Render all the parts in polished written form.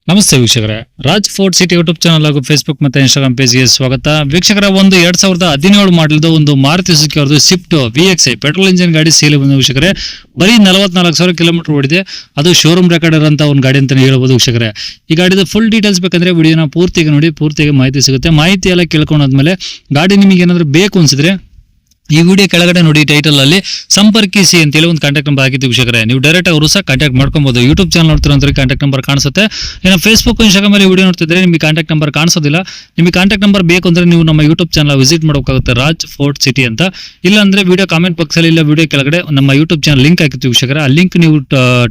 ನಮಸ್ತೆ ವೀಕ್ಷಕರೇ, Raj fort city YouTube channel ಹಾಗೂ ಫೇಸ್ಬುಕ್ ಮತ್ತೆ ಇನ್ಸ್ಟಾಗ್ರಾಮ್ ಪೇಜ್ಗೆ ಸ್ವಾಗತ. ವೀಕ್ಷಕರ, ಒಂದು 2017 ಮಾಡಲ್ದು ಒಂದು ಮಾರುತಿ ಸುಜುಕಿ ಅವ್ರದ್ದು ಸ್ವಿಫ್ಟ್ VXi ಪೆಟ್ರೋಲ್ ಇಂಜಿನ್ ಗಾಡಿ ಸೇಲ್ ಬಂದ ವೀಕ್ಷಕರೇ. ಬರೀ 44,000 ಕಿಲೋಮೀಟರ್ ಓಡಿದೆ. ಅದು ಶೋರೂಮ್ ರೆಕಾರ್ಡ್ ಇರೋಂಥ ಒಂದು ಗಾಡಿ ಅಂತಾನೆ ಹೇಳ್ಬೋದು ವೀಕ್ಷಕರೇ. ಈ ಗಾಡಿದು ಫುಲ್ ಡೀಟೇಲ್ಸ್ ಬೇಕಂದ್ರೆ ವಿಡಿಯೋನ ಪೂರ್ತಿಗೆ ನೋಡಿ, ಪೂರ್ತಿಗೆ ಮಾಹಿತಿ ಸಿಗುತ್ತೆ. ಮಾಹಿತಿ ಎಲ್ಲ ಕೇಳ್ಕೊಂಡಾದ್ಮೇಲೆ ಗಾಡಿ ನಿಮಗೆ ಏನಾದ್ರು ಬೇಕು ಅನ್ಸಿದ್ರೆ ಈ ವಿಡಿಯೋ ಕೆಳಗಡೆ ನೋಡಿ ಟೈಟಲ್ ಅಲ್ಲಿ ಸಂಪರ್ಕಿಸಿ ಅಂತೇಳಿ ಒಂದು ಕಾಂಟ್ಯಾಕ್ಟ್ ನಂಬರ್ ಹಾಕಿದ್ದು ವೀಕ್ಷಕರೇ. ನೀವು ಡೈರೆಕ್ಟ್ ಅವರು ಸಹ ಕಾಂಟ್ಯಾಕ್ಟ್ ಮಾಡ್ಕೊಬಹುದು. ಯೂಟ್ಯೂಬ್ ಚಾನಲ್ ನೋಡ್ತಿರೋ ಕಾಂಟ್ಯಾಕ್ಟ್ ನಂಬರ್ ಕಾಣಿಸುತ್ತೆ. ಇನ್ನು ಫೇಸ್ಬುಕ್ ಇನ್ಸ್ಟಾಗ್ರಾಮ್ ಅಲ್ಲಿ ವಿಡಿಯೋ ನೋಡ್ತಿದ್ರೆ ನಿಮಗೆ ಕಾಂಟ್ಯಾಕ್ಟ್ ನಂಬರ್ ಕಾಣಿಸೋದಿಲ್ಲ. ನಿಮಗೆ ಕಾಂಟ್ಯಾಕ್ಟ್ ನಂಬರ್ ಬೇಕು ಅಂದ್ರೆ ನೀವು ನಮ್ಮ ಯೂಟ್ಯೂಬ್ ಚಾನಲ್ ವಿಸಿಟ್ ಮಾಡಬೇಕಾಗುತ್ತೆ, ರಾಜ್ ಫೋರ್ಟ್ ಸಿಟಿ ಅಂತ. ಇಲ್ಲ ಅಂದ್ರೆ ವಿಡಿಯೋ ಕಾಮೆಂಟ್ ಬಾಕ್ಸ್ ಅಲ್ಲಿ ಇಲ್ಲ ವಿಡಿಯೋ ಕೆಳಗಡೆ ನಮ್ಮ ಯೂಟ್ಯೂಬ್ ಚಾನಲ್ ಲಿಂಕ್ ಹಾಕಿತ್ತು ವೀಕ್ಷಕರೇ. ಆ ಲಿಂಕ್ ನೀವು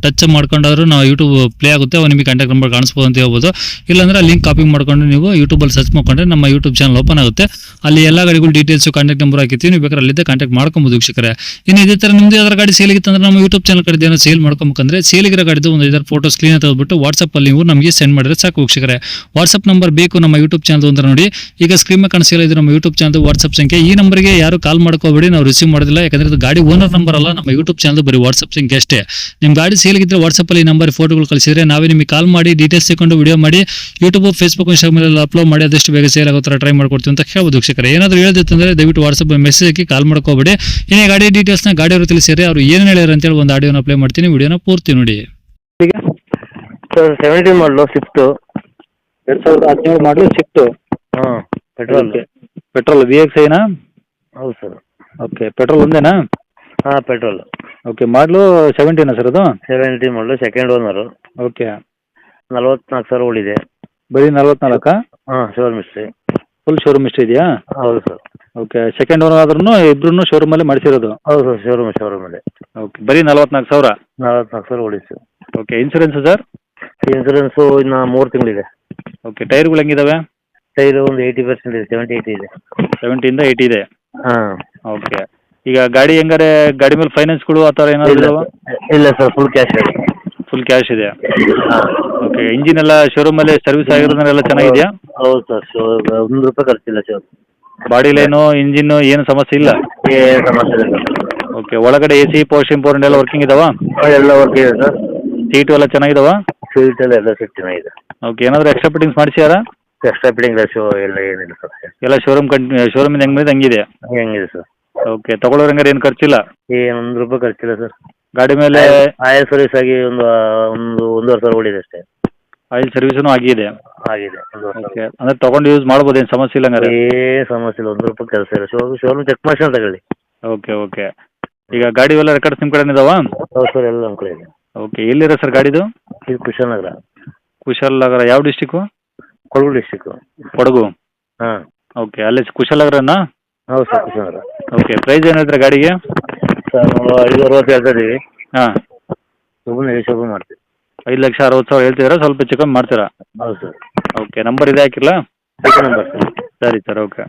ಟಚ್ ಮಾಡ್ಕೊಂಡಾದ್ರೂ ನಾವು ಯೂಟ್ಯೂಬ್ ಪ್ಲೇ ಆಗುತ್ತೆ, ಅವಾಗ ನಿಮಗೆ ಕಾಂಟ್ಯಾಕ್ಟ್ ನಂಬರ್ ಕಾಣಿಸ್ಬೋದು ಅಂತ ಹೇಳ್ಬೋದು. ಇಲ್ಲಾಂದ್ರೆ ಆ ಲಿಂಕ್ ಕಾಪಿ ಮಾಡ್ಕೊಂಡು ನೀವು ಯೂಟ್ಯೂಬ್ ಅಲ್ಲಿ ಸರ್ಚ್ ಮಾಡ್ಕೊಂಡ್ರೆ ನಮ್ಮ ಯೂಟ್ಯೂಬ್ ಚಾನಲ್ ಓಪನ್ ಆಗುತ್ತೆ. ಅಲ್ಲಿ ಎಲ್ಲ ಗಾಡಿಗಳು ಡೀಟೇಲ್ಸ್ ಕಾಂಟ್ಯಾಕ್ಟ್ ನಂಬರ್ ಹಾಕಿರ್ತೀವಿ, ನೀವು ಬೇಕಾದ್ರೆ ಅಲ್ಲಿದ್ದ ಕಾಂಟ್ಯಾಕ್ಟ್ ಮಾಡ್ಕೊಬಹುದು ವೀಕ್ಷಕರೇ. ಇನ್ನು ಇದೇ ತರ ನಿಮ್ದು ಯಾವ್ದಾರ ಗಾಡಿ ಸೇಲ್ ಆಗಿತ್ತಂದ್ರೆ ನಮ್ಮ ಯೂಟ್ಯೂಬ್ ಚಾನಲ್ ಕಡೆ ಏನೋ ಸೇಲ್ ಮಾಡ್ಕೊಬೇಕಂದ್ರೆ ಸೇಲಿಗಿರೋ ಗಾಡಿದು ಒಂದು 5 ಫೋಟೋಸ್ ಕ್ಲೀನ್ ತೆಗೆದುಬಿಟ್ಟು ವಾಟ್ಸ್ಆಪ್ ಅಲ್ಲಿ ನೀವು ನಮಗೆ ಸೆಂಡ್ ಮಾಡಿದ್ರೆ ಸಾಕು ವೀಕ್ಷಕರೇ. ವಾಟ್ಸ್ಆಪ್ ನಂಬರ್ ಬೇಕು ನಮ್ಮ ಯೂಟ್ಯೂಬ್ ಚಾನಲ್ ಅಂದ್ರೆ ನೋಡಿ, ಈಗ ಸ್ಕ್ರೀನ್ ಮೇಲೆ ಕಾಣಿಸ್ತಾ ಇದೆ ನಮ್ಮ ಯೂಟ್ಯೂಬ್ ಚಾನಲ್ ವಾಟ್ಸ್ಆಪ್ ಸಂಖ್ಯೆ. ಈ ನಂಬರ್ಗೆ ಯಾರು ಕಾಲ್ ಮಾಡ್ಕೋಬೇಡಿ, ನಾವು ರಿಸೀವ್ ಮಾಡೋದಿಲ್ಲ. ಯಾಕಂದ್ರೆ ಇದು ಗಾಡಿ ಓನರ್ ನಂಬರ್ ಅಲ್ಲ, ನಮ್ಮ ಯೂಟ್ಯೂಬ್ ಚಾನಲ್ ಬರೀ ವಾಟ್ಸ್ಆಪ್ ಸಂಖ್ಯೆ ಅಷ್ಟೇ. ನಿಮ್ ಗಾಡಿ ಸೇಲ್ ಆಗಿದ್ರೆ ವಾಟ್ಸ್ಆಪ್ ಅಲ್ಲಿ ನಂಬರ್ ಫೋಟೋಗಳು ಕಳಿಸಿದ್ರೆ ನಾವೇ ನಿಮಗೆ ಕಾಲ್ ಮಾಡಿ ಡೀಟೇಲ್ಸ್ ತಗೊಂಡು ವಿಡಿಯೋ ಮಾಡಿ ಯೂಟ್ಯೂಬ್ ಫೇಸ್ಬುಕ್ ಇನ್ಸ್ಟಾಗ್ರಾಮ್ ಅಪ್ಲೋಡ್ ಮಾಡಿ ಆದಷ್ಟು ಬೇಗ ಸೇಲ್ ಆಗೋ ತರ ಟ್ರೈ ಮಾಡ್ಕೊಡ್ತೀವಿ ಅಂತ ಹೇಳ್ಬೋದು ವೀಕ್ಷಕರೇ. ಏನಾದ್ರು ಹೇಳಿದ್ರೆ ದಯವಿಟ್ಟು ವಾಟ್ಸ್ಆಪ್ ಮೆಸೇಜ್ ಹಾಕಿ ಕಾಲ್ ಮಾಡ್ಕೋಬೇಡಿ. ಏನೇ ಗಾಡಿ ಡೀಟೇಲ್ಸ್ ಗಾಡಿಯವರು ತಿಳಿಸಿದ್ರೆ ಅವ್ರು ಏನ್ ಹೇಳ್ಯಾರ ಅಂತೇಳಿ ಒಂದು ಆಡಿಯೋನ ಪ್ಲೇ ಮಾಡ್ತೀನಿ, ವಿಡಿಯೋನ ಪೂರ್ತಿ ನೋಡಿ. ಸರ್ 17 ಮಾಡಲು ಸ್ವಿಫ್ಟು 2017 ಮಾಡಲು ಸ್ವಿಫ್ಟ್. ಹಾಂ ಪೆಟ್ರೋಲ್. ಪೆಟ್ರೋಲ್ VXiನಾ? ಹೌದು ಸರ್. Okay, petrol ಒಂದೇನಾ? ಹಾಂ ಪೆಟ್ರೋಲ್. ಓಕೆ, ಮಾಡಲು 17 ಸರ್ ಅದು? 17 ಮಾಡಲು ಸೆಕೆಂಡ್ ಓನರು. ಓಕೆ, 44,000 ಓಡಿದೆ. ಬರೀ 44? ಹಾಂ ಶೋರೂಮ್ ಹಿಸ್ಟ್ರಿ. ಫುಲ್ ಶೋರೂಮ್ ಇಷ್ಟ ಇದೆಯಾ? ಹೌದು ಸರ್. ಓಕೆ, ಸೆಕೆಂಡ್ ಓನರ್ ಆದ್ರೂ ಇಬ್ರು ಶೋರೂಮ್ ಅಲ್ಲಿ ಮಾಡಿಸಿರೋದು? ಹೌದು ಸರ್, ಶೋರೂಮಲ್ಲಿ. ಓಕೆ, ಬರೀ 44,000? 44,000 ಓಡಿದೆ sir. Okay, insurance sir? Insurance ಇನ್ನು 3 ತಿಂಗಳಿದೆ. ಓಕೆ, ಟೈರ್ಗಳು ಹೆಂಗಿದಾವೆ? ಟೈರು ಒಂದು 80% ಇದೆ, 70-80 ಇದೆ. 70ಇಂದ 80 ಇದೆ. ಹಾಂ. ಓಕೆ, ಈಗ ಗಾಡಿ ಹೆಂಗಾರೆ ಗಾಡಿ ಮೇಲೆ ಫೈನಾನ್ಸ್ಗಳು ಆ ಥರ ಏನಾದ್ರು? ಇಲ್ಲ ಸರ್, ಫುಲ್ ಕ್ಯಾಶ್ ಇದೆ. ಫುಲ್ ಕ್ಯಾಶ್ ಇದೆ. ಹಾಂ. ಓಕೆ, ಇಂಜಿನ್ ಎಲ್ಲ ಶೋರೂಮಲ್ಲಿ ಸರ್ವಿಸ್ ಆಗಿರೋದನ್ನೆಲ್ಲ ಚೆನ್ನಾಗಿದೆಯಾ? ಹೌದು ಸರ್, ₹1 ಖರ್ಚಿಲ್ಲ ಸರ್. ಬಾಡಿ ಲೈನು ಇಂಜಿನ್ ಏನು ಸಮಸ್ಯೆ ಇಲ್ಲ? ಏನು ಸಮಸ್ಯೆ ಇಲ್ಲ ಸರ್. ಓಕೆ, ಒಳಗಡೆ AC ಪವರ್ ಇಂಪೋರ್ಟೆಂಟ್ ಎಲ್ಲ ವರ್ಕಿಂಗ್ ಇದಾವ? ಎಲ್ಲ ವರ್ಕ್ ಇದೆ ಸರ್. ಸೀಟು ಎಲ್ಲ ಚೆನ್ನಾಗಿದಾವ? ಸೀಟ್ ಎಲ್ಲ ಸೀಟ್ ಚೆನ್ನಾಗಿದೆ. ಓಕೆ, ಏನಾದರೂ ಎಕ್ಸ್ಟ್ರಾ ಫಿಟ್ಟಿಂಗ್ಸ್ ಮಾಡಿಸಿಯಾರಾ? ಎಕ್ಸ್ಟ್ರಾ ಫಿಟ್ಟಿಂಗ್ ಎಲ್ಲ ಏನಿಲ್ಲ ಸರ್. ಎಲ್ಲ ಶೋರೂಮಿಂದ ಹೆಂಗೆ ಬಂದಿದೆ ಹಂಗಿದೆ? ಹೆಂಗಿದೆ ಸರ್. ಓಕೆ, ತಗೊಳ್ಳೋರು ಹೆಂಗಾರೆ ಏನು ಖರ್ಚಿಲ್ಲ? ಏನು ₹1 ಖರ್ಚಿಲ್ಲ ಸರ್. ಗಾಡಿ ಮೇಲೆ ಆಯಿಲ್ ಸರ್ವಿಸ್ ಆಗಿ ಒಂದೂವರೆ ಸಾವಿರ ಓಡಿದೆ ಅಷ್ಟೇ. ಆಯಿಲ್ ಸರ್ವಿಸೂ ಆಗಿದೆ? ಆಗಿದೆ, 1,50,000. ಓಕೆ, ಅಂದರೆ ತಗೊಂಡು ಯೂಸ್ ಮಾಡ್ಬೋದು, ಏನು ಸಮಸ್ಯೆ ಇಲ್ಲ ಹಂಗಾರೆ? ಏನು ಸಮಸ್ಯೆ ಇಲ್ಲ, ₹1 ಕೆಲಸ ಇಲ್ಲ. ಶೋರೂಮ್ ಚೆಕ್ ಮಾಡ್ಕೊಂಡು ತಗೊಳ್ಳಿ. ಓಕೆ ಓಕೆ, ಈಗ ಗಾಡಿ ಎಲ್ಲ ರೆಕಾರ್ಡ್ಸ್ ನಿಮ್ಮ ಕಡೆ ಇದಾವ? ಹೌದು ಸರ್, ಎಲ್ಲ ನಮ್ಮ ಕಡೆ ಇದೆ. ಓಕೆ, ಎಲ್ಲಿರೋ ಸರ್ ಗಾಡಿದು? ಇದು ಕುಶಾಲನಗರ. ಕುಶಾಲನಗರ ಯಾವ ಡಿಸ್ಟಿಕ್ಕು? ಕೊಡಗು ಡಿಸ್ಟಿಕ್ಕು. ಕೊಡಗು? ಹಾಂ. ಓಕೆ, ಅಲ್ಲಿ ಕುಶಾಲನಗರನಾ? ಹೌದು ಸರ್, ಕುಶಾಲನಗರ. ಓಕೆ, ಪ್ರೈಸ್ ಏನು ಹೇಳ್ತಾರೆ ಗಾಡಿಗೆ? ಸರ್ ನಾವು 5,60 ಹೇಳ್ತಾ ಇದ್ದೀವಿ. ಹಾಂ, ಶುಭ ಮಾಡ್ತೀವಿ. 5,60,000 ಹೇಳ್ತಿದ್ದೀರಾ? ಸ್ವಲ್ಪ ಚಿಕನ್ ಮಾಡ್ತೀರಾ? ಹೌದು ಸರ್. ಓಕೆ, ನಂಬರ್ ಇದೆ ಹಾಕಿರಲಾ? Second number sir. ಸರಿ ಸರ್, ಓಕೆ.